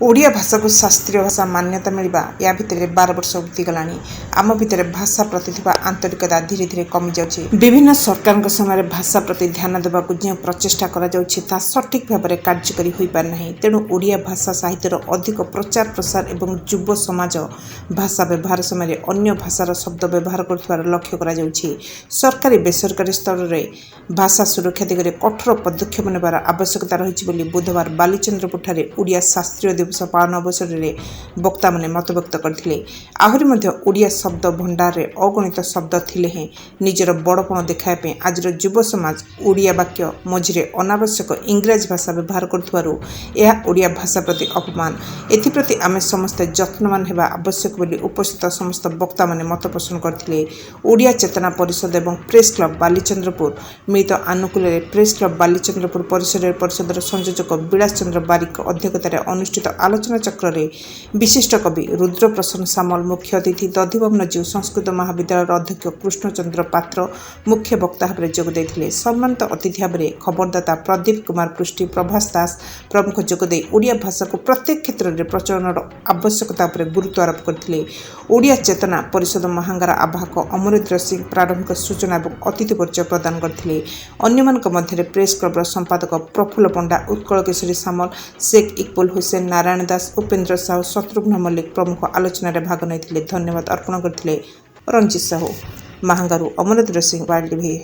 ओडिया भाषा को शास्त्रीय भाषा मान्यता मिलवा या भितर 12 वर्ष बीतीगलानी आम भितर भाषा प्रति आंतरिकता धीरे धीरे कमी जाउछि। विभिन्न सरकार समय भाषा प्रति ध्यान देवाक जो प्रचेषा करा जाउछि ता सठिक भाव में कार्यकारी होई पार नहीं। तेणु ओडिया भाषा साहित्यर अधिक प्रचार प्रसार एवं युव समाज भाषा व्यवहार समय अन्य भाषार शब्द व्यवहार कर लक्ष्य करा जाउछि। सरकारी बेसरकारी स्तर में भाषा सुरक्षा दिगरे कठोर पदक्षेप नेबार आवश्यकता रही बोली बुधवार बालीचंद्रपुर ओडिया शास्त्रीय दिवस पालन अवसर में वक्ता मैंने मतव्यक्त करते। आहरी मध्य ओडिया शब्द भंडार रे अगणित शब्द थिले हैं निजर बड़पण देखापे आज युव समाज ओडिया वाक्य मझिरे अनावश्यक इंग्राजी भाषा व्यवहार करुथवारु यह ओडिया भाषा प्रति अपमान। एथिप्रति आमे समस्त जत्नवान हेबा आवश्यक बोली उपस्थित समस्त वक्ता मैंने मत पोषण करते। ओडिया चेतना परिषद एवं प्रेस क्लब बालीचंद्रपुर मिलित आनुकूल्य प्रेस क्लब बालीचंद्रपुर परिषदर संयोजक विलास चंद्र बारिक अध्यक्षतार अनुष्ठित आलोचना चक्र रे विशिष्ट कवि रुद्र प्रसन्न सामल मुख्य अतिथि दधिभवन जीव संस्कृत महाविद्यालय अध्यक्ष कृष्णचंद्र पात्र मुख्य वक्ता भाव जोगदे। सम्मानित अतिथि भाव में खबरदाता प्रदीप कुमार पृष्टि प्रभास दास प्रमुख जोगदे ओडिया भाषा को प्रत्येक क्षेत्र में प्रचलन आवश्यकता पर गुरुत्व आरोप करते। ओडिया चेतना परिषद महांगार आवाहक अमरेन्द्र सिंह प्रारंभिक सूचना और अतिथि परिचय प्रदान करते। अन्य मध्य प्रेस क्लब संपादक प्रफुल्ल पंडा उत्कल केशरी सामल शेख इकबाल हुसैन नारायण दास उपेन्द्र साहू शत्रुघ्न मल्लिक प्रमुख आलोचना भाग नहीं धन्यवाद अर्पण करते। रंजित साहू महांगारू अमरेन्द्र सिंह वाइल्ड टीवी।